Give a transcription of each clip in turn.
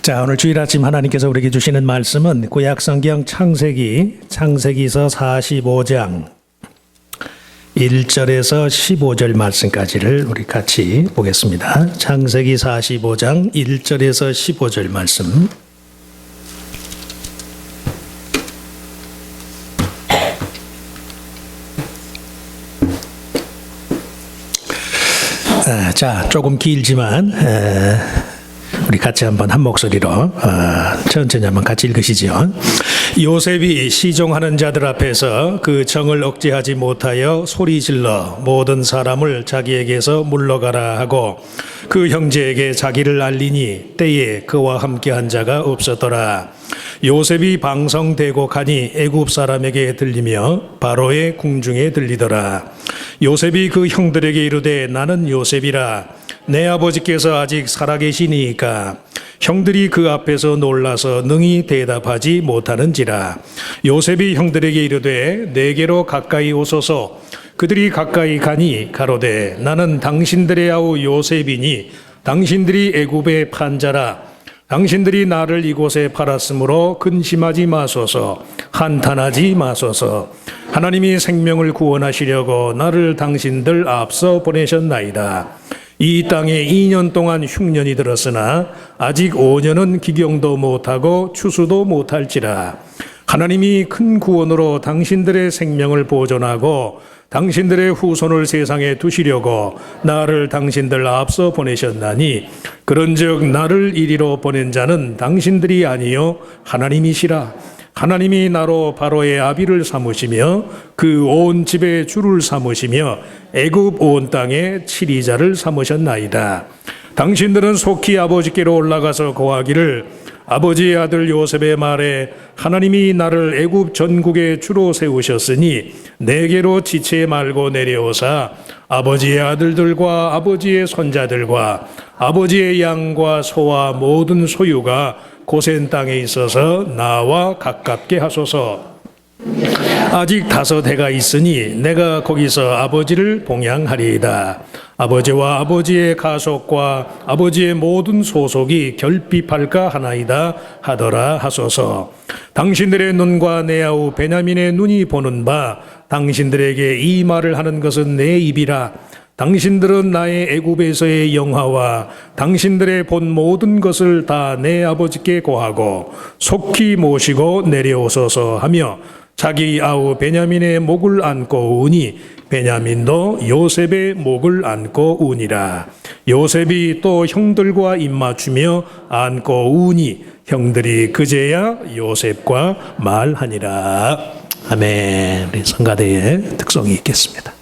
자, 오늘 주일 아침 하나님께서 우리에게 주시는 말씀은 구약성경 창세기서 45장 1절에서 15절 말씀까지를 우리 같이 보겠습니다. 창세기 45장 1절에서 15절 말씀. 자, 조금 길지만 우리 같이 한번 한 목소리로 천천히 한번 같이 읽으시죠. 요셉이 시종하는 자들 앞에서 그 정을 억제하지 못하여 소리질러 모든 사람을 자기에게서 물러가라 하고 그 형제에게 자기를 알리니 때에 그와 함께한 자가 없었더라. 요셉이 방성되고 가니 애굽 사람에게 들리며 바로의 궁중에 들리더라. 요셉이 그 형들에게 이르되 나는 요셉이라. 내 아버지께서 아직 살아계시니까. 형들이 그 앞에서 놀라서 능히 대답하지 못하는지라. 요셉이 형들에게 이르되 내게로 가까이 오소서. 그들이 가까이 가니 가로되 나는 당신들의 아우 요셉이니 당신들이 애굽의 판자라. 당신들이 나를 이곳에 팔았으므로 근심하지 마소서. 한탄하지 마소서. 하나님이 생명을 구원하시려고 나를 당신들 앞서 보내셨나이다. 이 땅에 2년 동안 흉년이 들었으나 아직 5년은 기경도 못하고 추수도 못할지라. 하나님이 큰 구원으로 당신들의 생명을 보존하고 당신들의 후손을 세상에 두시려고 나를 당신들 앞서 보내셨나니 그런즉 나를 이리로 보낸 자는 당신들이 아니요 하나님이시라. 하나님이 나로 바로의 아비를 삼으시며 그 온 집의 주를 삼으시며 애굽 온 땅의 치리자를 삼으셨나이다. 당신들은 속히 아버지께로 올라가서 고하기를 아버지의 아들 요셉의 말에 하나님이 나를 애굽 전국의 주로 세우셨으니 내게로 지체 말고 내려오사 아버지의 아들들과 아버지의 손자들과 아버지의 양과 소와 모든 소유가 고센 땅에 있어서 나와 가깝게 하소서. 아직 5해가 있으니 내가 거기서 아버지를 봉양하리이다. 아버지와 아버지의 가속과 아버지의 모든 소속이 결핍할까 하나이다 하더라 하소서. 당신들의 눈과 내 아우 베냐민의 눈이 보는 바 당신들에게 이 말을 하는 것은 내 입이라. 당신들은 나의 애굽에서의 영화와 당신들의 본 모든 것을 다 내 아버지께 고하고 속히 모시고 내려오소서 하며 자기 아우 베냐민의 목을 안고 우니 베냐민도 요셉의 목을 안고 우니라. 요셉이 또 형들과 입맞추며 안고 우니 형들이 그제야 요셉과 말하니라. 아멘. 우리 성가대의 특성이 있겠습니다.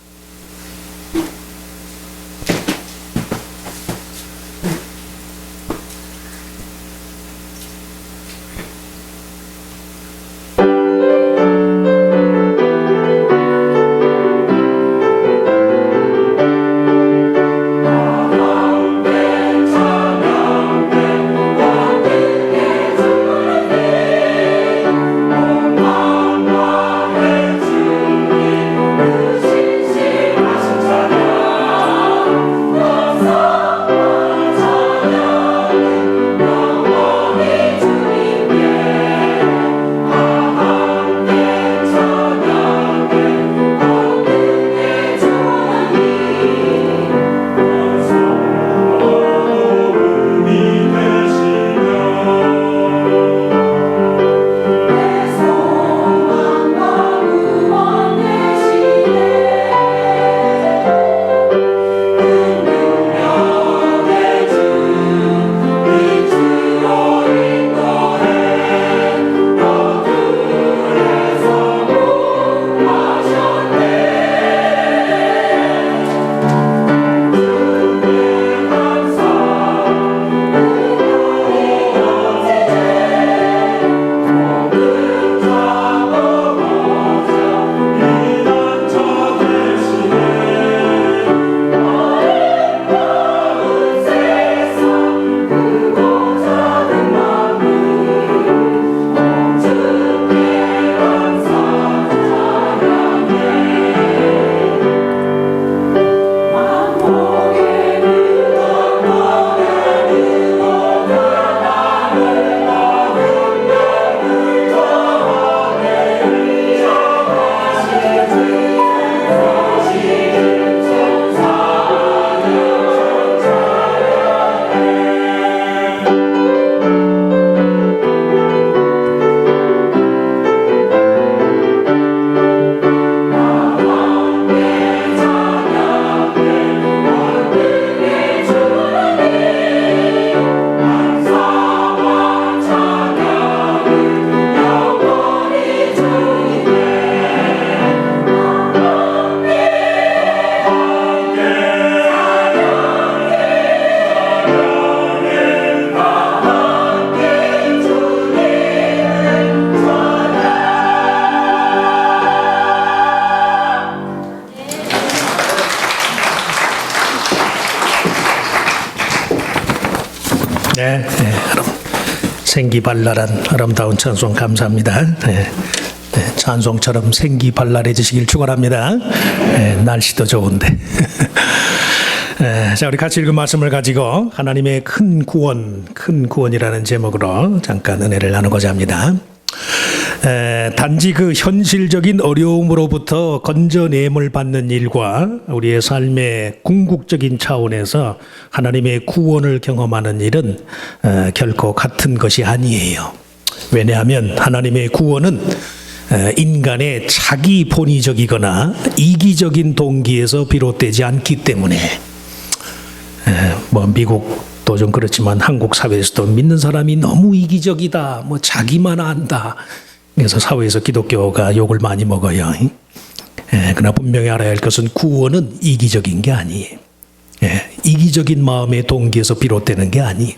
생기발랄한 아름다운 찬송 감사합니다. 찬송처럼 생기발랄해지시길 축원합니다. 날씨도 좋은데. 자, 우리 같이 읽은 말씀을 가지고 하나님의 큰 구원이라는 제목으로 잠깐 은혜를 나누고자 합니다. 단지 그 현실적인 어려움으로부터 건져냄을 받는 일과 우리의 삶의 궁극적인 차원에서 하나님의 구원을 경험하는 일은 결코 같은 것이 아니에요. 왜냐하면 하나님의 구원은 인간의 자기 본의적이거나 이기적인 동기에서 비롯되지 않기 때문에 미국도 좀 그렇지만 한국 사회에서도 믿는 사람이 너무 이기적이다, 자기만 안다. 그래서 사회에서 기독교가 욕을 많이 먹어요. 그러나 분명히 알아야 할 것은 구원은 이기적인 게 아니에요. 이기적인 마음의 동기에서 비롯되는 게 아니에요.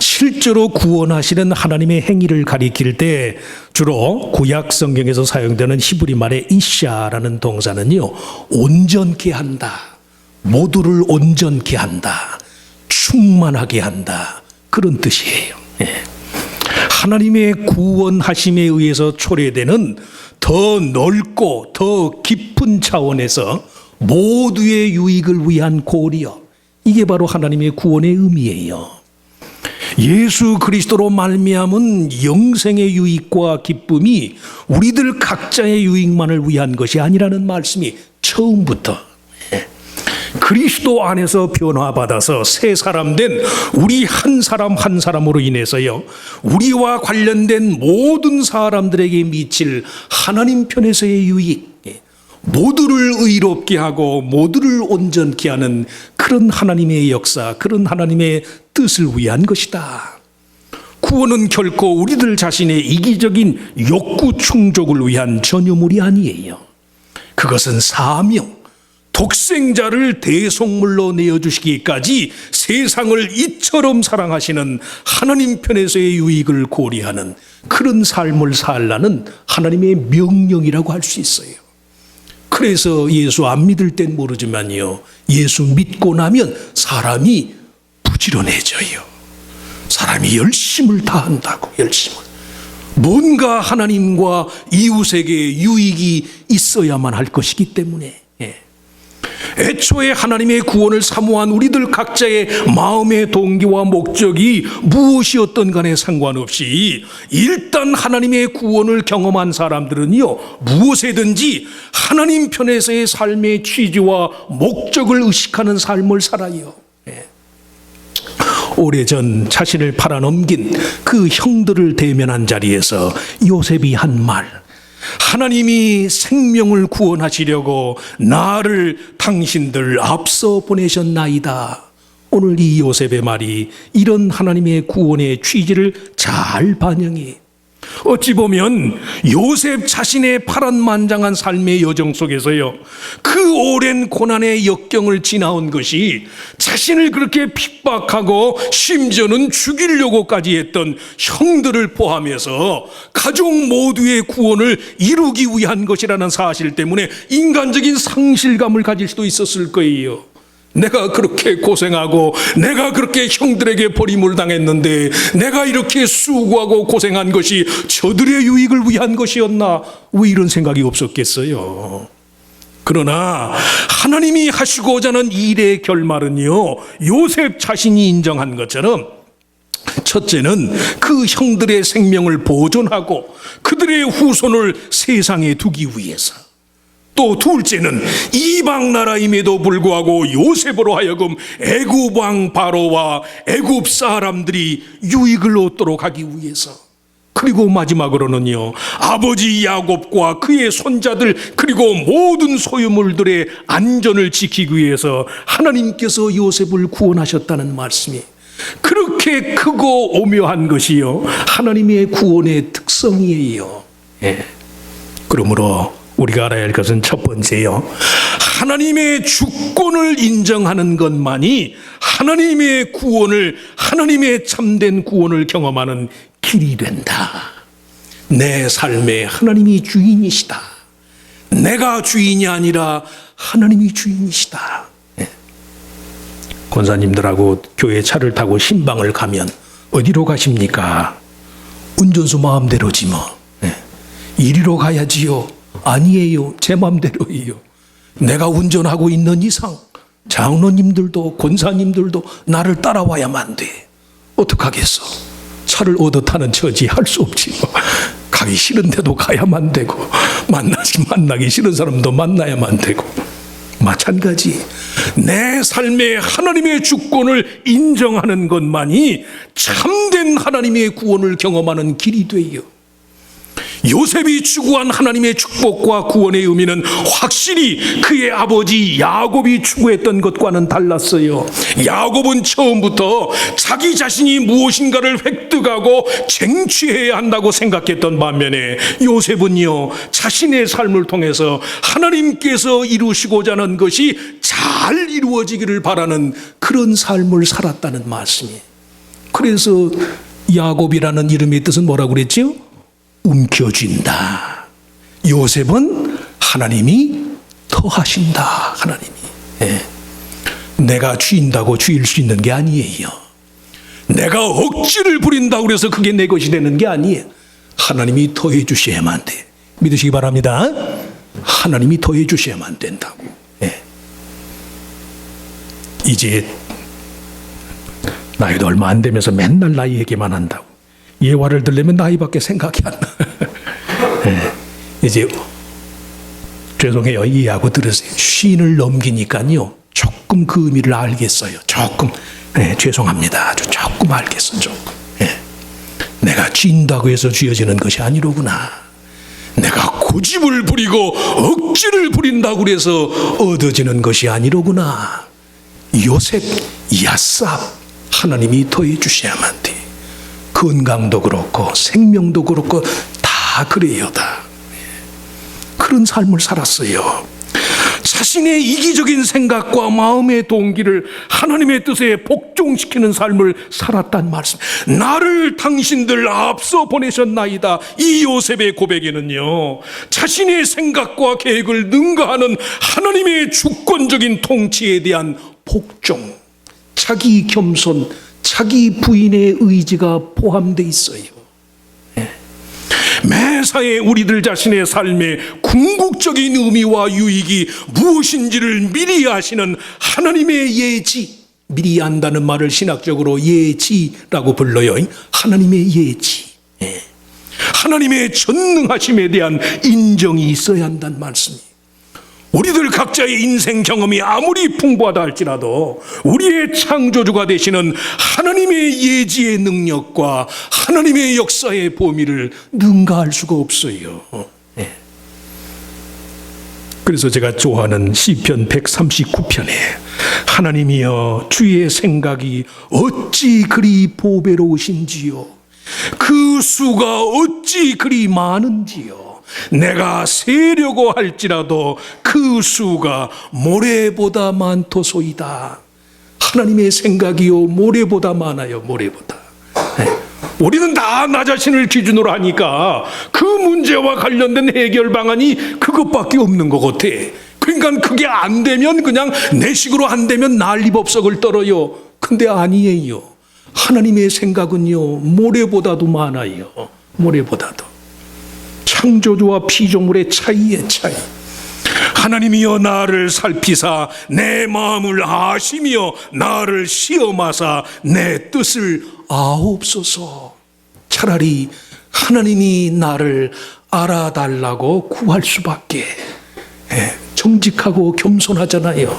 실제로 구원하시는 하나님의 행위를 가리킬 때 주로 구약 성경에서 사용되는 히브리 말의 이샤라는 동사는요, 온전케 한다, 모두를 온전케 한다, 충만하게 한다, 그런 뜻이에요. 하나님의 구원하심에 의해서 초래되는 더 넓고 더 깊은 차원에서 모두의 유익을 위한 고리요, 이게 바로 하나님의 구원의 의미예요. 예수 그리스도로 말미암은 영생의 유익과 기쁨이 우리들 각자의 유익만을 위한 것이 아니라는 말씀이 처음부터 그리스도 안에서 변화받아서 새 사람 된 우리 한 사람 한 사람으로 인해서요, 우리와 관련된 모든 사람들에게 미칠 하나님 편에서의 유익, 모두를 의롭게 하고 모두를 온전케 하는 그런 하나님의 역사, 그런 하나님의 뜻을 위한 것이다. 구원은 결코 우리들 자신의 이기적인 욕구 충족을 위한 전유물이 아니에요. 그것은 사명, 독생자를 대속물로 내어주시기까지 세상을 이처럼 사랑하시는 하나님 편에서의 유익을 고려하는 그런 삶을 살라는 하나님의 명령이라고 할 수 있어요. 그래서 예수 안 믿을 땐 모르지만요, 예수 믿고 나면 사람이 부지런해져요. 사람이 열심을 다한다고, 열심을. 뭔가 하나님과 이웃에게 유익이 있어야만 할 것이기 때문에. 애초에 하나님의 구원을 사모한 우리들 각자의 마음의 동기와 목적이 무엇이었던 간에 상관없이 일단 하나님의 구원을 경험한 사람들은요, 무엇에든지 하나님 편에서의 삶의 취지와 목적을 의식하는 삶을 살아요. 오래전 자신을 팔아넘긴 그 형들을 대면한 자리에서 요셉이 한 말, 하나님이 생명을 구원하시려고 나를 당신들 앞서 보내셨나이다. 오늘 이 요셉의 말이 이런 하나님의 구원의 취지를 잘 반영해. 어찌 보면 요셉 자신의 파란만장한 삶의 여정 속에서요, 그 오랜 고난의 역경을 지나온 것이 자신을 그렇게 핍박하고 심지어는 죽이려고까지 했던 형들을 포함해서 가족 모두의 구원을 이루기 위한 것이라는 사실 때문에 인간적인 상실감을 가질 수도 있었을 거예요. 내가 그렇게 고생하고 내가 그렇게 형들에게 버림을 당했는데 내가 이렇게 수고하고 고생한 것이 저들의 유익을 위한 것이었나? 왜 이런 생각이 없었겠어요? 그러나 하나님이 하시고자 하는 일의 결말은요, 요셉 자신이 인정한 것처럼 첫째는 그 형들의 생명을 보존하고 그들의 후손을 세상에 두기 위해서, 또 둘째는 이방 나라임에도 불구하고 요셉으로 하여금 애굽 왕 바로와 애굽 사람들이 유익을 얻도록 하기 위해서, 그리고 마지막으로는요, 아버지 야곱과 그의 손자들 그리고 모든 소유물들의 안전을 지키기 위해서 하나님께서 요셉을 구원하셨다는 말씀이 그렇게 크고 오묘한 것이요, 하나님의 구원의 특성이에요. 그러므로 우리가 알아야 할 것은 첫 번째요, 하나님의 주권을 인정하는 것만이 하나님의 구원을, 하나님의 참된 구원을 경험하는 길이 된다. 내 삶에 하나님이 주인이시다. 내가 주인이 아니라 하나님이 주인이시다. 권사님들하고 교회 차를 타고 신방을 가면 어디로 가십니까? 운전수 마음대로지 뭐. 이리로 가야지요. 아니에요. 제 마음대로예요. 내가 운전하고 있는 이상 장로님들도 권사님들도 나를 따라와야만 돼. 어떡하겠어. 차를 얻어 타는 처지 할 수 없지 뭐. 가기 싫은데도 가야만 되고 만나기 싫은 사람도 만나야만 되고 마찬가지. 내 삶에 하나님의 주권을 인정하는 것만이 참된 하나님의 구원을 경험하는 길이 돼요. 요셉이 추구한 하나님의 축복과 구원의 의미는 확실히 그의 아버지 야곱이 추구했던 것과는 달랐어요. 야곱은 처음부터 자기 자신이 무엇인가를 획득하고 쟁취해야 한다고 생각했던 반면에 요셉은요, 자신의 삶을 통해서 하나님께서 이루시고자 하는 것이 잘 이루어지기를 바라는 그런 삶을 살았다는 말씀이에요. 그래서 야곱이라는 이름의 뜻은 뭐라고 그랬죠? 움켜쥔다. 요셉은 하나님이 더하신다. 하나님이. 내가 쥐인다고 쥐일 수 있는 게 아니에요. 내가 억지를 부린다고 그래서 그게 내 것이 되는 게 아니에요. 하나님이 더해 주셔야만 돼. 믿으시기 바랍니다. 하나님이 더해 주셔야만 된다고. 이제 나이도 얼마 안 되면서 맨날 나이 얘기만 한다고. 예화를 들려면 나이밖에 생각이 안 나. 이제 죄송해요. 이해하고 들으세요. 쉰을 넘기니까요 조금 그 의미를 알겠어요. 조금. 죄송합니다. 아주 조금 알겠어. 조금. 내가 쥔다고 해서 쥐어지는 것이 아니로구나. 내가 고집을 부리고 억지를 부린다고 해서 얻어지는 것이 아니로구나. 요셉, 야삽, 하나님이 더해 주셔야만 돼. 건강도 그렇고 생명도 그렇고 다 그래요. 다. 그런 삶을 살았어요. 자신의 이기적인 생각과 마음의 동기를 하나님의 뜻에 복종시키는 삶을 살았단 말씀. 나를 당신들 앞서 보내셨나이다. 이 요셉의 고백에는요, 자신의 생각과 계획을 능가하는 하나님의 주권적인 통치에 대한 복종, 자기 겸손, 자기 부인의 의지가 포함되어 있어요. 매사에 우리들 자신의 삶의 궁극적인 의미와 유익이 무엇인지를 미리 아시는 하나님의 예지. 미리 안다는 말을 신학적으로 예지라고 불러요. 하나님의 예지. 하나님의 전능하심에 대한 인정이 있어야 한다는 말씀이에요. 우리들 각자의 인생 경험이 아무리 풍부하다 할지라도 우리의 창조주가 되시는 하나님의 예지의 능력과 하나님의 역사의 범위를 능가할 수가 없어요. 그래서 제가 좋아하는 시편 139편에 하나님이여 주의 생각이 어찌 그리 보배로우신지요, 그 수가 어찌 그리 많은지요. 내가 세려고 할지라도 그 수가 모래보다 많도소이다. 하나님의 생각이요 모래보다 많아요. 모래보다. 우리는 다 나 자신을 기준으로 하니까 그 문제와 관련된 해결 방안이 그것밖에 없는 것 같아. 그러니까 그게 안 되면 그냥 내 식으로 안 되면 난리법석을 떨어요. 근데 아니에요. 하나님의 생각은요 모래보다도 많아요. 모래보다도. 창조주와 피조물의 차이의 차이. 하나님이여 나를 살피사 내 마음을 아시며 나를 시험하사 내 뜻을 아옵소서. 차라리 하나님이 나를 알아달라고 구할 수밖에. 정직하고 겸손하잖아요.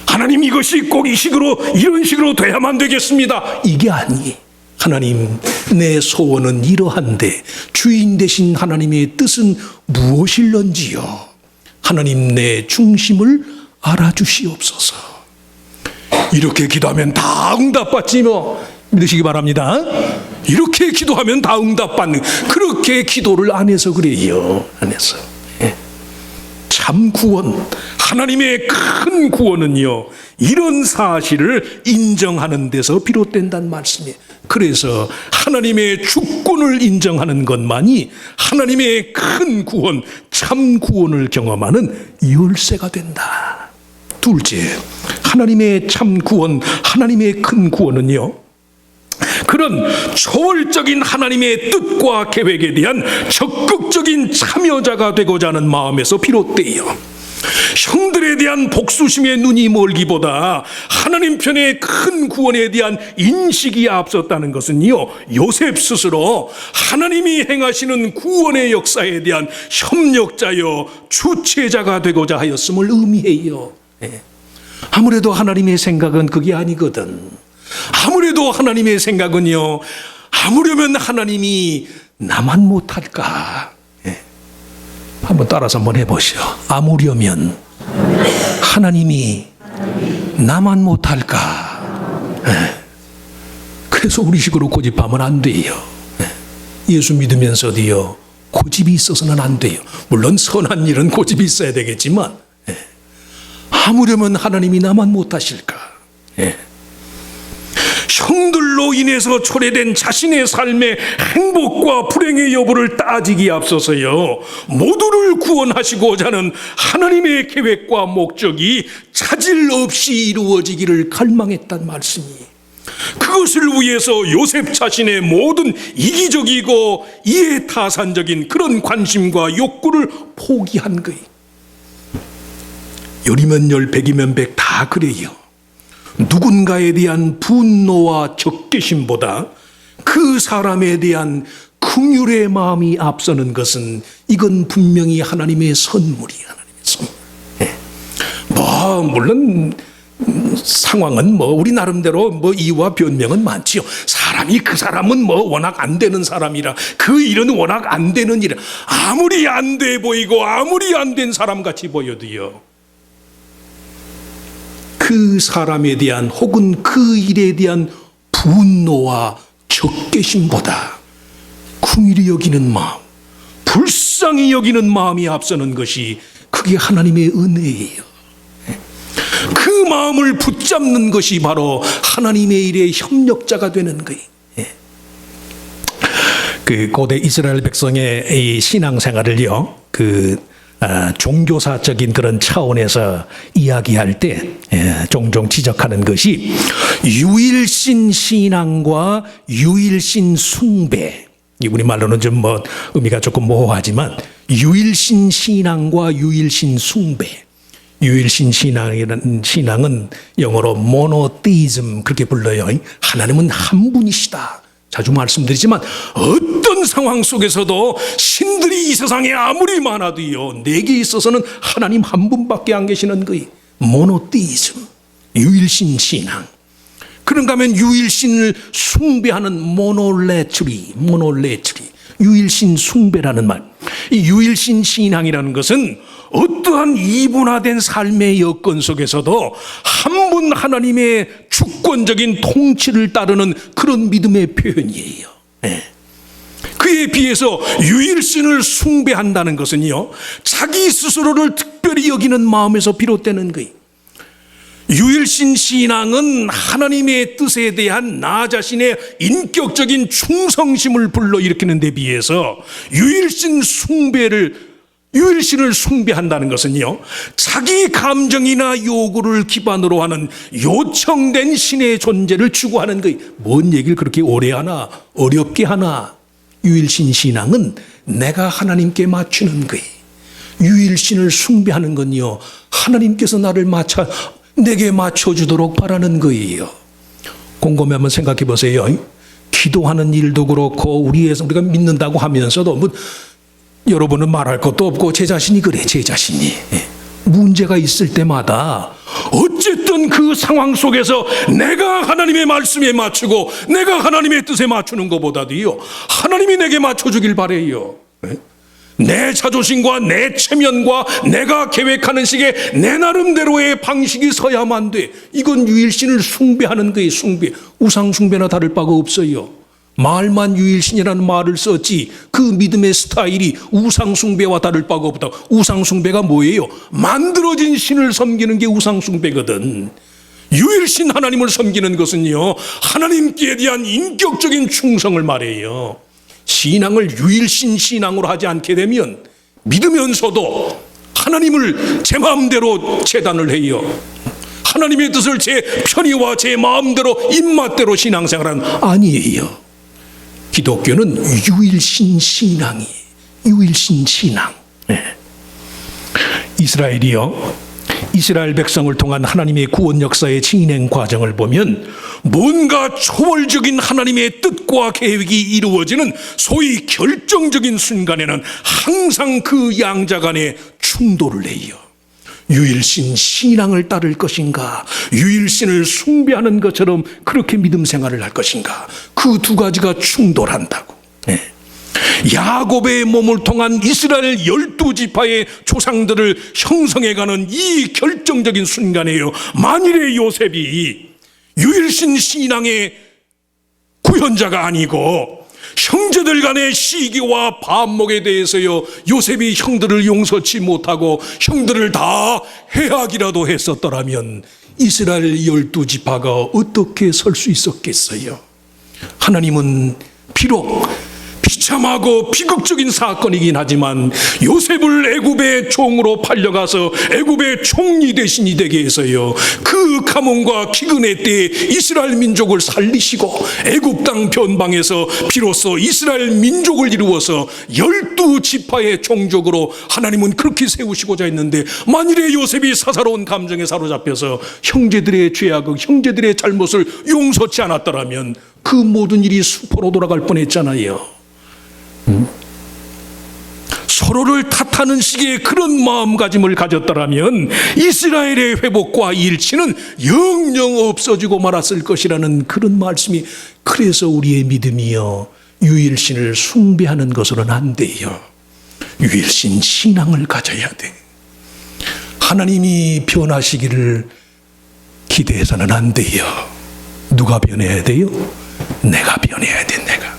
하나님 이것이 꼭 이 식으로 이런 식으로 돼야만 되겠습니다. 이게 아니에요. 하나님 내 소원은 이러한데 주인 되신 하나님의 뜻은 무엇일런지요. 하나님 내 중심을 알아주시옵소서. 이렇게 기도하면 다 응답받지 뭐. 믿으시기 바랍니다. 이렇게 기도하면 다 응답받는, 그렇게 기도를 안 해서 그래요. 안 해서. 참 구원, 하나님의 큰 구원은요 이런 사실을 인정하는 데서 비롯된다는 말씀이에요. 그래서 하나님의 주권을 인정하는 것만이 하나님의 큰 구원, 참 구원을 경험하는 열쇠가 된다. 둘째, 하나님의 참 구원, 하나님의 큰 구원은요 그런 초월적인 하나님의 뜻과 계획에 대한 적극적인 참여자가 되고자 하는 마음에서 비롯돼요. 형들에 대한 복수심의 눈이 멀기보다 하나님 편의 큰 구원에 대한 인식이 앞섰다는 것은요, 요셉 스스로 하나님이 행하시는 구원의 역사에 대한 협력자여 주체자가 되고자 하였음을 의미해요. 아무래도 하나님의 생각은 그게 아니거든. 아무래도 하나님의 생각은요, 아무려면 하나님이 나만 못할까? 한번 따라서 한번 해보시오. 아무려면 하나님이 나만 못할까? 그래서 우리 식으로 고집하면 안 돼요. 예수 믿으면서도요, 고집이 있어서는 안 돼요. 물론 선한 일은 고집이 있어야 되겠지만, 아무려면 하나님이 나만 못하실까? 형들로 인해서 초래된 자신의 삶의 행복과 불행의 여부를 따지기 앞서서요, 모두를 구원하시고자 하는 하나님의 계획과 목적이 차질 없이 이루어지기를 갈망했단 말씀이에요. 그것을 위해서 요셉 자신의 모든 이기적이고 이해타산적인 그런 관심과 욕구를 포기한 거예요. 열이면 열, 백이면 백 다 그래요. 누군가에 대한 분노와 적개심보다 그 사람에 대한 긍휼의 마음이 앞서는 것은 이건 분명히 하나님의 선물이에요. 하나님의 선물. 물론 상황은 우리 나름대로 이유와 변명은 많지요. 사람이 그 사람은 워낙 안 되는 사람이라, 그 일은 워낙 안 되는 일이라, 아무리 안 돼 보이고 아무리 안 된 사람 같이 보여도요, 그 사람에 대한 혹은 그 일에 대한 분노와 적개심보다 긍휼히 여기는 마음, 불쌍히 여기는 마음이 앞서는 것이 그게 하나님의 은혜예요. 그 마음을 붙잡는 것이 바로 하나님의 일에 협력자가 되는 거예요. 그 고대 이스라엘 백성의 이 신앙생활을요, 종교사적인 그런 차원에서 이야기할 때 종종 지적하는 것이 유일신 신앙과 유일신 숭배, 우리말로는 좀 의미가 조금 모호하지만 유일신 신앙과 유일신 숭배, 유일신 신앙이라는 신앙은 영어로 모노테이즘 그렇게 불러요. 하나님은 한 분이시다. 자주 말씀드리지만 어떤 상황 속에서도 신들이 이 세상에 아무리 많아도요, 내게 있어서는 하나님 한 분밖에 안 계시는 거예요. 모노테이즘, 유일신 신앙. 그런가 하면 유일신을 숭배하는 모노레트리, 유일신 숭배라는 말. 이 유일신 신앙이라는 것은 어떠한 이분화된 삶의 여건 속에서도 한 분 하나님의 주권적인 통치를 따르는 그런 믿음의 표현이에요. 그에 비해서 유일신을 숭배한다는 것은요, 자기 스스로를 특별히 여기는 마음에서 비롯되는 거예요. 유일신 신앙은 하나님의 뜻에 대한 나 자신의 인격적인 충성심을 불러일으키는 데 비해서 유일신을 숭배한다는 것은요, 자기 감정이나 요구를 기반으로 하는 요청된 신의 존재를 추구하는 거예요. 뭔 얘기를 그렇게 오래 하나, 어렵게 하나. 유일신 신앙은 내가 하나님께 맞추는 거예요. 유일신을 숭배하는 건요, 하나님께서 내게 맞춰주도록 바라는 거예요. 곰곰이 한번 생각해 보세요. 기도하는 일도 그렇고 우리가 믿는다고 하면서도 여러분은 말할 것도 없고 제 자신이 그래. 제 자신이 문제가 있을 때마다 어쨌든 그 상황 속에서 내가 하나님의 말씀에 맞추고 내가 하나님의 뜻에 맞추는 것보다도요, 하나님이 내게 맞춰주길 바래요. 내 자존심과 내 체면과 내가 계획하는 식의 내 나름대로의 방식이 서야만 돼. 이건 유일신을 숭배하는 거예요. 숭배. 우상 숭배나 다를 바가 없어요. 말만 유일신이라는 말을 썼지 그 믿음의 스타일이 우상 숭배와 다를 바가 없다. 우상 숭배가 뭐예요? 만들어진 신을 섬기는 게 우상 숭배거든. 유일신 하나님을 섬기는 것은요, 하나님께 대한 인격적인 충성을 말해요. 신앙을 유일신 신앙으로 하지 않게 되면 믿으면서도 하나님을 제 마음대로 재단을 해요. 하나님의 뜻을 제 편의와 제 마음대로 입맛대로 신앙생활은 아니에요. 기독교는 유일신 신앙이에요. 유일신 신앙. 네. 이스라엘 백성을 통한 하나님의 구원 역사의 진행 과정을 보면 뭔가 초월적인 하나님의 뜻과 계획이 이루어지는 소위 결정적인 순간에는 항상 그 양자 간에 충돌을 해요. 유일신 신앙을 따를 것인가, 유일신을 숭배하는 것처럼 그렇게 믿음 생활을 할 것인가, 그 두 가지가 충돌한다고. 네. 야곱의 몸을 통한 이스라엘 12지파의 조상들을 형성해가는 이 결정적인 순간에요, 만일에 요셉이 유일신 신앙의 구현자가 아니고 형제들 간의 시기와 반목에 대해서요, 요셉이 형들을 용서치 못하고 형들을 다 해하기라도 했었더라면 이스라엘 12지파가 어떻게 설 수 있었겠어요? 하나님은 비록 비참하고 비극적인 사건이긴 하지만 요셉을 애굽의 종으로 팔려가서 애굽의 총리 대신이 되게 해서요, 그 가뭄과 기근의 때에 이스라엘 민족을 살리시고 애굽 땅 변방에서 비로소 이스라엘 민족을 이루어서 12지파의 종족으로 하나님은 그렇게 세우시고자 했는데, 만일에 요셉이 사사로운 감정에 사로잡혀서 형제들의 죄악을, 형제들의 잘못을 용서치 않았더라면 그 모든 일이 수포로 돌아갈 뻔했잖아요. 서로를 탓하는 식의 그런 마음가짐을 가졌더라면 이스라엘의 회복과 일치는 영영 없어지고 말았을 것이라는 그런 말씀이, 그래서 우리의 믿음이요, 유일신을 숭배하는 것으로는 안 돼요. 유일신 신앙을 가져야 돼. 하나님이 변하시기를 기대해서는 안 돼요. 누가 변해야 돼요? 내가 변해야 돼. 내가.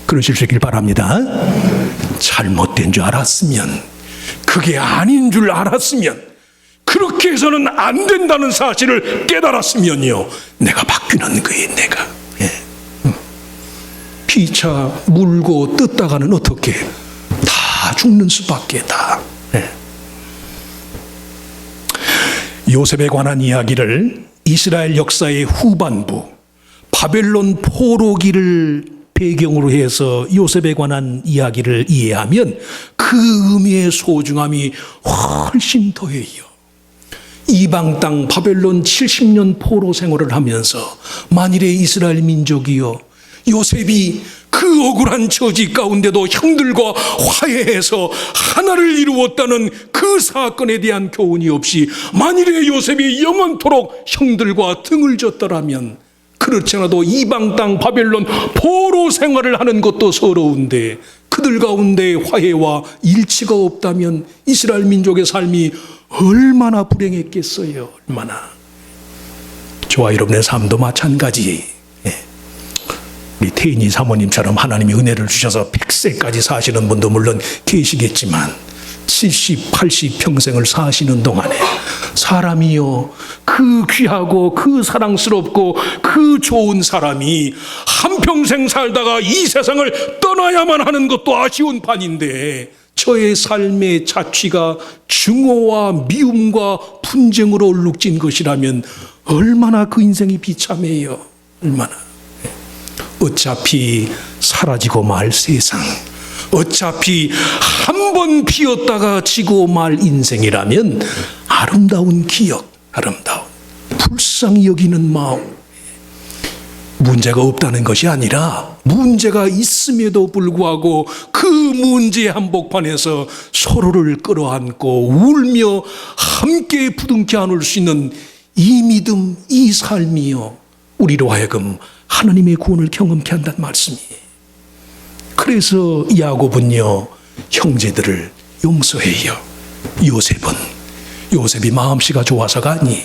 그러실 수 있길 바랍니다. 잘못된 줄 알았으면, 그게 아닌 줄 알았으면, 그렇게 해서는 안 된다는 사실을 깨달았으면요, 내가 바뀌는 거예요. 내가. 예. 피차 물고 뜯다가는 어떻게 다 죽는 수밖에 다. 예. 요셉에 관한 이야기를 이스라엘 역사의 후반부 바벨론 포로기를 배경으로 해서 요셉에 관한 이야기를 이해하면 그 의미의 소중함이 훨씬 더해요. 이방 땅 바벨론 70년 포로 생활을 하면서 만일에 이스라엘 민족이요, 요셉이 그 억울한 처지 가운데도 형들과 화해해서 하나를 이루었다는 그 사건에 대한 교훈이 없이 만일에 요셉이 영원토록 형들과 등을 졌더라면, 그렇지 않아도 이방 땅 바벨론 포로 생활을 하는 것도 서러운데 그들 가운데 화해와 일치가 없다면 이스라엘 민족의 삶이 얼마나 불행했겠어요. 얼마나. 저와 여러분의 삶도 마찬가지예요. 우리 태인이 사모님처럼 하나님이 은혜를 주셔서 100세까지 사시는 분도 물론 계시겠지만 70, 80 평생을 사시는 동안에 사람이요, 그 귀하고 그 사랑스럽고 그 좋은 사람이 한평생 살다가 이 세상을 떠나야만 하는 것도 아쉬운 판인데, 저의 삶의 자취가 증오와 미움과 분쟁으로 얼룩진 것이라면 얼마나 그 인생이 비참해요. 얼마나. 어차피 사라지고 말 세상, 어차피 한 번 피었다가 지고 말 인생이라면 아름다운 기억, 아름다운 불쌍히 여기는 마음, 문제가 없다는 것이 아니라 문제가 있음에도 불구하고 그 문제의 한복판에서 서로를 끌어안고 울며 함께 부둥켜 안을 수 있는 이 믿음, 이 삶이요, 우리로 하여금 하나님의 구원을 경험케 한다는 말씀이에요. 그래서 야곱은요, 형제들을 용서해요. 요셉이 마음씨가 좋아서가 아니에요.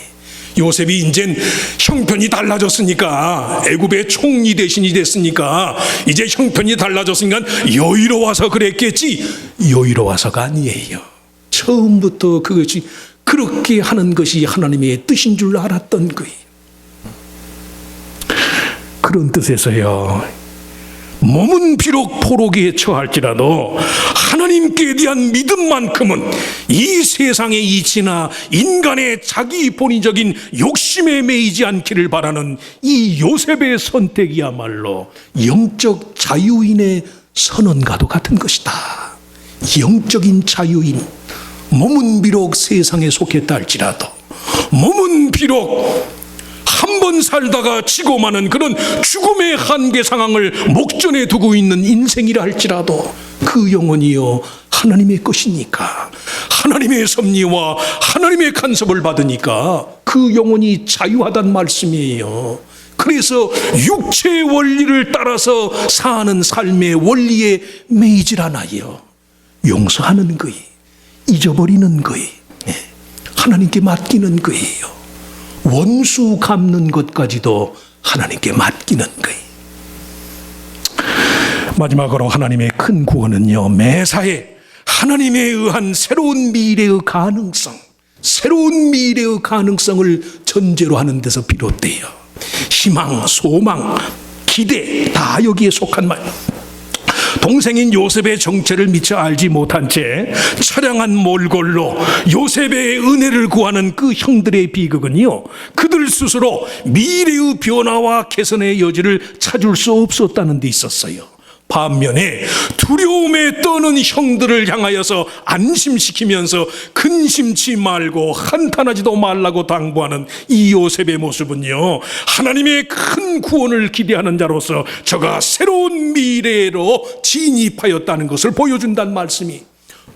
요셉이 이젠 형편이 달라졌으니까, 애굽의 총리 대신이 됐으니까 이제 형편이 달라졌으니까 여유로워서 그랬겠지, 여유로워서가 아니에요. 처음부터 그것이 그렇게 하는 것이 하나님의 뜻인 줄 알았던 거예요. 그런 뜻에서요, 몸은 비록 포로기에 처할지라도 하나님께 대한 믿음만큼은 이 세상의 이치나 인간의 자기 본의적인 욕심에 매이지 않기를 바라는 이 요셉의 선택이야말로 영적 자유인의 선언과도 같은 것이다. 영적인 자유인, 몸은 비록 세상에 속했다 할지라도, 몸은 비록 한 번 살다가 지고 마는 그런 죽음의 한계 상황을 목전에 두고 있는 인생이라 할지라도 그 영혼이요 하나님의 것이니까, 하나님의 섭리와 하나님의 간섭을 받으니까 그 영혼이 자유하단 말씀이에요. 그래서 육체의 원리를 따라서 사는 삶의 원리에 매이질 않아요. 용서하는 거예요. 잊어버리는 거예요. 하나님께 맡기는 거예요. 원수 갚는 것까지도 하나님께 맡기는 거예요. 마지막으로 하나님의 큰 구원은요, 매사에 하나님에 의한 새로운 미래의 가능성, 새로운 미래의 가능성을 전제로 하는 데서 비롯돼요. 희망, 소망, 기대 다 여기에 속한 말. 동생인 요셉의 정체를 미처 알지 못한 채 처량한 몰골로 요셉의 은혜를 구하는 그 형들의 비극은요, 그들 스스로 미래의 변화와 개선의 여지를 찾을 수 없었다는 데 있었어요. 반면에 두려움에 떠는 형들을 향하여서 안심시키면서 근심치 말고 한탄하지도 말라고 당부하는 이 요셉의 모습은요, 하나님의 큰 구원을 기대하는 자로서 저가 새로운 미래로 진입하였다는 것을 보여준다는 말씀이,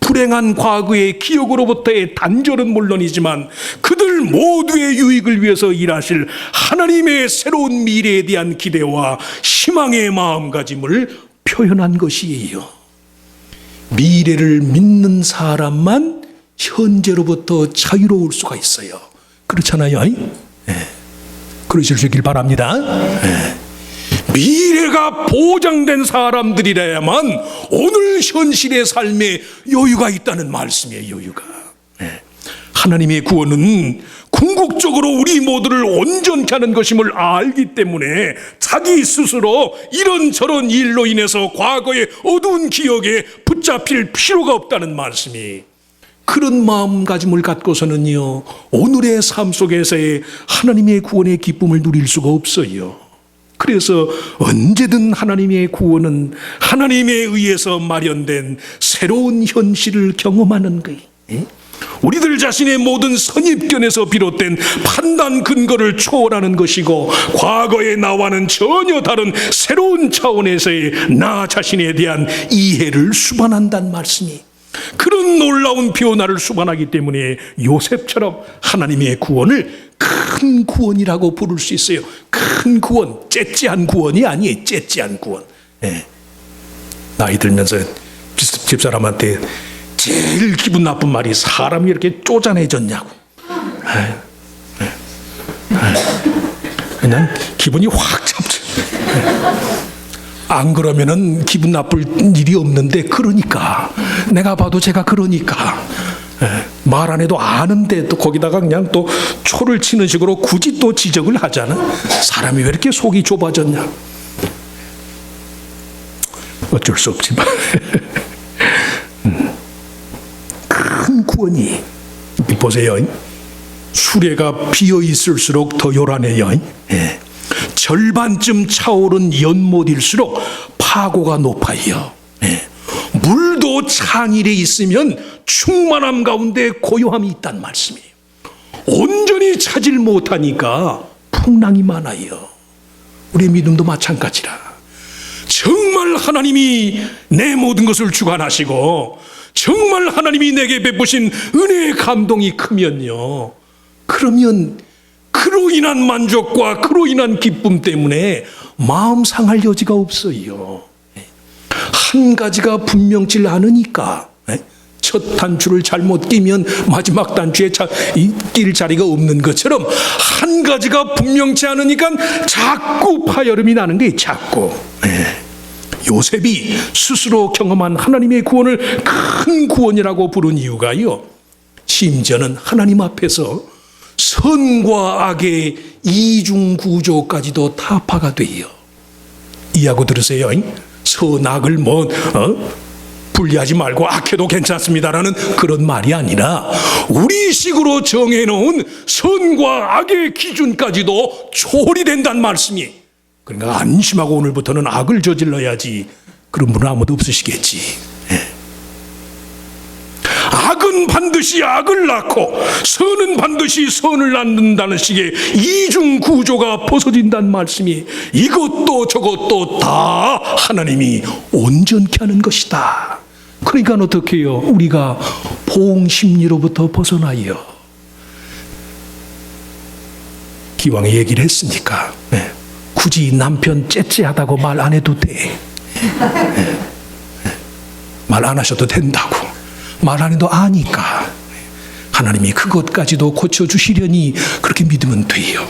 불행한 과거의 기억으로부터의 단절은 물론이지만 그들 모두의 유익을 위해서 일하실 하나님의 새로운 미래에 대한 기대와 희망의 마음가짐을 표현한 것이에요. 미래를 믿는 사람만 현재로부터 자유로울 수가 있어요. 그렇잖아요. 그러실 수 있길 바랍니다. 미래가 보장된 사람들이라야만 오늘 현실의 삶에 여유가 있다는 말씀이에요. 여유가. 하나님의 구원은 궁극적으로 우리 모두를 온전케 하는 것임을 알기 때문에 자기 스스로 이런저런 일로 인해서 과거의 어두운 기억에 붙잡힐 필요가 없다는 말씀이, 그런 마음가짐을 갖고서는요, 오늘의 삶 속에서의 하나님의 구원의 기쁨을 누릴 수가 없어요. 그래서 언제든 하나님의 구원은 하나님에 의해서 마련된 새로운 현실을 경험하는 거예요. 우리들 자신의 모든 선입견에서 비롯된 판단 근거를 초월하는 것이고, 과거의 나와는 전혀 다른 새로운 차원에서의 나 자신에 대한 이해를 수반한다는 말씀이, 그런 놀라운 변화를 수반하기 때문에 요셉처럼 하나님의 구원을 큰 구원이라고 부를 수 있어요. 큰 구원, 째찌한 구원이 아니에요. 째찌한 구원. 나이 들면서 집사람한테 제일 기분 나쁜 말이 사람이 이렇게 쪼잔해졌냐고. 그냥 기분이 확 잡죠. 안 그러면은 기분 나쁠 일이 없는데, 그러니까 내가 봐도 제가 그러니까 말 안 해도 아는데 또 거기다가 그냥 또 초를 치는 식으로 굳이 또 지적을 하잖아. 사람이 왜 이렇게 속이 좁아졌냐. 어쩔 수 없지만 큰 구원이, 보세요. 수레가 비어 있을수록 더 요란해요. 절반쯤 차오른 연못일수록 파고가 높아요. 물도 창일에 있으면 충만함 가운데 고요함이 있단 말씀이에요. 온전히 차질 못하니까 풍랑이 많아요. 우리의 믿음도 마찬가지라. 정말 하나님이 내 모든 것을 주관하시고 정말 하나님이 내게 베푸신 은혜의 감동이 크면요, 그러면 그로 인한 만족과 그로 인한 기쁨 때문에 마음 상할 여지가 없어요. 한 가지가 분명치 않으니까, 첫 단추를 잘못 끼면 마지막 단추에 낄 자리가 없는 것처럼 한 가지가 분명치 않으니까 자꾸 파열음이 나는 게 자꾸. 요셉이 스스로 경험한 하나님의 구원을 큰 구원이라고 부른 이유가요, 심지어는 하나님 앞에서 선과 악의 이중 구조까지도 타파가 돼요. 이해하고 들으세요. 선악을 분리하지 말고 악해도 괜찮습니다라는 그런 말이 아니라 우리식으로 정해놓은 선과 악의 기준까지도 초월이 된다는 말씀이. 그러니까 안심하고 오늘부터는 악을 저질러야지. 그런 분은 아무도 없으시겠지. 악은 반드시 악을 낳고 선은 반드시 선을 낳는다는 식의 이중 구조가 벗어진다는 말씀이, 이것도 저것도 다 하나님이 온전케 하는 것이다. 그러니까 어떻게 해요? 우리가 보응심리로부터 벗어나요. 기왕에 얘기를 했으니까 굳이 남편 째째하다고 말 안 해도 돼. 말 안 하셔도 된다고. 말 안 해도 아니까 하나님이 그것까지도 고쳐주시려니 그렇게 믿으면 돼요.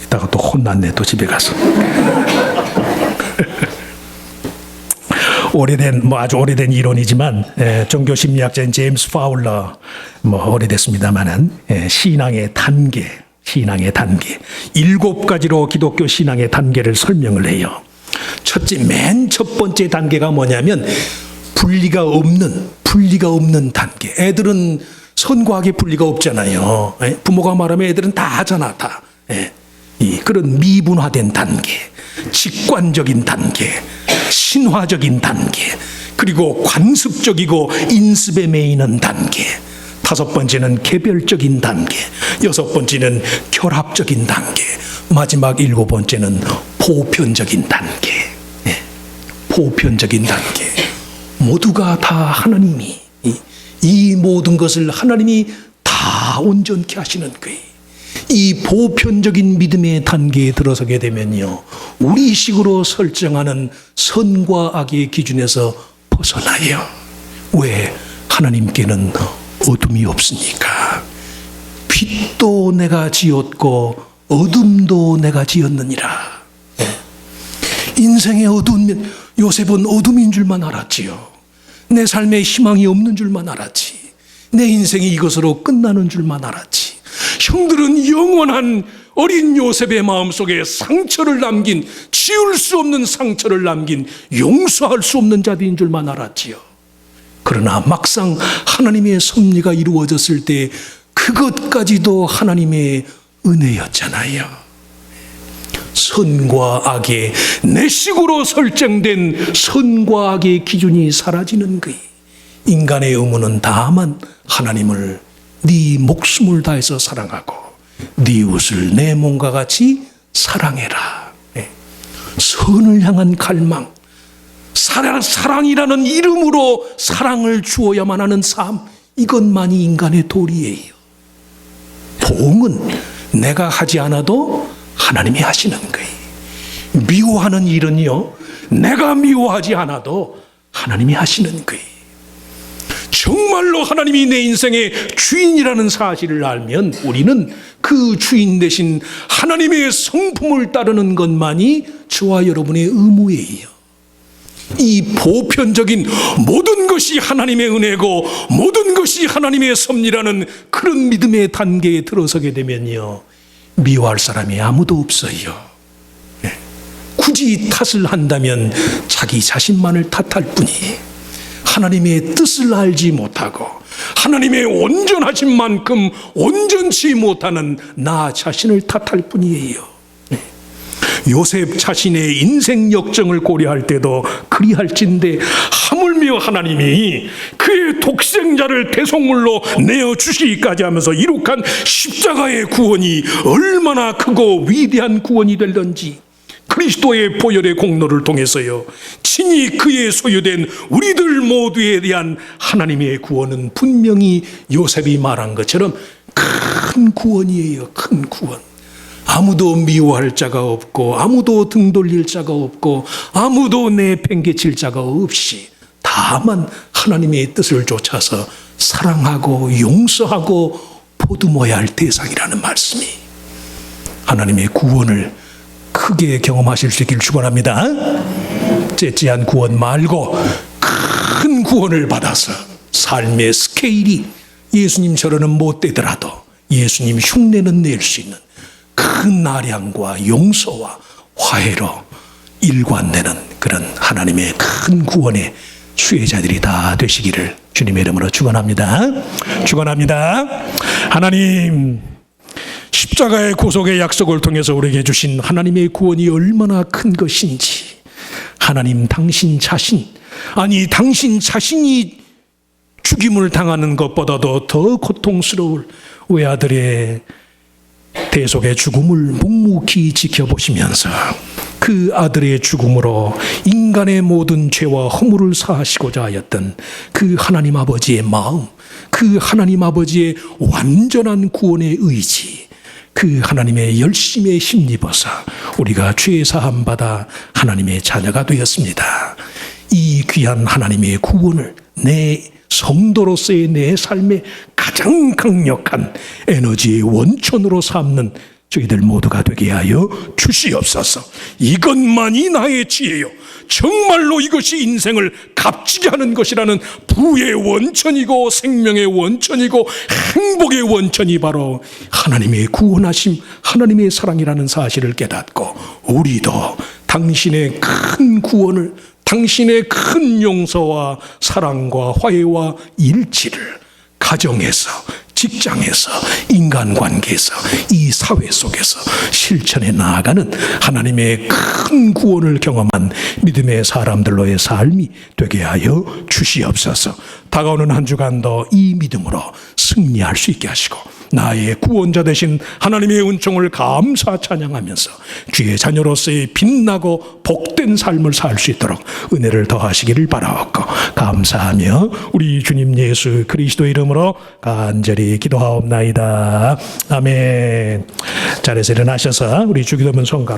이따가 또 혼났네, 또 집에 가서. 아주 오래된 이론이지만 종교 심리학자인 제임스 파울러, 오래됐습니다만은 신앙의 단계 7가지로 기독교 신앙의 단계를 설명을 해요. 첫째, 맨 첫 번째 단계가 뭐냐면 분리가 없는 단계. 애들은 선과 악의 분리가 없잖아요. 부모가 말하면 애들은 다 하잖아, 다. 그런 미분화된 단계, 직관적인 단계, 신화적인 단계, 그리고 관습적이고 인습에 매이는 단계. 5번째는 개별적인 단계, 6번째는 결합적인 단계, 마지막 7번째는 보편적인 단계. 보편적인 단계. 모두가 다 하나님이, 이 모든 것을 하나님이 다 온전케 하시는 거예요. 이 보편적인 믿음의 단계에 들어서게 되면요, 우리식으로 설정하는 선과 악의 기준에서 벗어나요. 왜? 하나님께는 어둠이 없으니까. 빛도 내가 지었고 어둠도 내가 지었느니라. 인생의 어두운 요셉은 어둠인 줄만 알았지요. 내 삶에 희망이 없는 줄만 알았지. 내 인생이 이것으로 끝나는 줄만 알았지. 형들은 영원한 어린 요셉의 마음속에 상처를 남긴, 지울 수 없는 상처를 남긴, 용서할 수 없는 자들인 줄만 알았지요. 그러나 막상 하나님의 섭리가 이루어졌을 때 그것까지도 하나님의 은혜였잖아요. 선과 악의, 내 식으로 설정된 선과 악의 기준이 사라지는 거예요. 인간의 의무는 다만 하나님을 네 목숨을 다해서 사랑하고 네 이웃을 내 몸과 같이 사랑해라. 선을 향한 갈망, 사랑이라는 이름으로 사랑을 주어야만 하는 삶, 이것만이 인간의 도리예요. 보응은 내가 하지 않아도 하나님이 하시는 거예요. 미워하는 일은요, 내가 미워하지 않아도 하나님이 하시는 거예요. 정말로 하나님이 내 인생의 주인이라는 사실을 알면 우리는 그 주인 대신 하나님의 성품을 따르는 것만이 저와 여러분의 의무예요. 이 보편적인 모든 것이 하나님의 은혜고 모든 것이 하나님의 섭리라는 그런 믿음의 단계에 들어서게 되면요, 미워할 사람이 아무도 없어요. 굳이 탓을 한다면 자기 자신만을 탓할 뿐이에요. 하나님의 뜻을 알지 못하고 하나님의 온전하신 만큼 온전치 못하는 나 자신을 탓할 뿐이에요. 요셉 자신의 인생 역정을 고려할 때도 그리할진대 하물며 하나님이 그의 독생자를 대속물로 내어주시기까지 하면서 이룩한 십자가의 구원이 얼마나 크고 위대한 구원이 될런지, 그리스도의 보혈의 공로를 통해서요, 친히 그의 소유된 우리들 모두에 대한 하나님의 구원은 분명히 요셉이 말한 것처럼 큰 구원이에요. 큰 구원. 아무도 미워할 자가 없고 아무도 등 돌릴 자가 없고 아무도 내팽개칠 자가 없이 다만 하나님의 뜻을 쫓아서 사랑하고 용서하고 보듬어야 할 대상이라는 말씀이, 하나님의 구원을 크게 경험하실 수 있기를 축원합니다. 째째한 구원 말고 큰 구원을 받아서 삶의 스케일이 예수님처럼은 못 되더라도 예수님 흉내는 낼 수 있는 큰 나량과 용서와 화해로 일관되는 그런 하나님의 큰 구원의 수혜자들이 다 되시기를 주님의 이름으로 축원합니다. 축원합니다. 하나님, 십자가의 구속의 약속을 통해서 우리에게 주신 하나님의 구원이 얼마나 큰 것인지, 하나님 당신 자신이 죽임을 당하는 것보다도 더 고통스러울 외아들의 대속의 죽음을 묵묵히 지켜보시면서 그 아들의 죽음으로 인간의 모든 죄와 허물을 사하시고자 하였던 그 하나님 아버지의 마음, 그 하나님 아버지의 완전한 구원의 의지, 그 하나님의 열심에 힘입어서 우리가 죄 사함 받아 하나님의 자녀가 되었습니다. 이 귀한 하나님의 구원을 내 성도로서의 내 삶의 가장 강력한 에너지의 원천으로 삼는 저희들 모두가 되게 하여 주시옵소서. 이것만이 나의 지혜요, 정말로 이것이 인생을 값지게 하는 것이라는 부의 원천이고 생명의 원천이고 행복의 원천이 바로 하나님의 구원하심, 하나님의 사랑이라는 사실을 깨닫고 우리도 당신의 큰 구원을, 당신의 큰 용서와 사랑과 화해와 일치를 가정에서, 직장에서, 인간관계에서, 이 사회 속에서 실천해 나아가는 하나님의 큰 구원을 경험한 믿음의 사람들로의 삶이 되게 하여 주시옵소서. 다가오는 한 주간도 이 믿음으로 승리할 수 있게 하시고 나의 구원자 되신 하나님의 은총을 감사 찬양하면서 주의 자녀로서의 빛나고 복된 삶을 살 수 있도록 은혜를 더하시기를 바라옵고 감사하며 우리 주님 예수 그리스도의 이름으로 간절히 기도하옵나이다. 아멘. 자리에서 일어나셔서 우리 주기도문 성가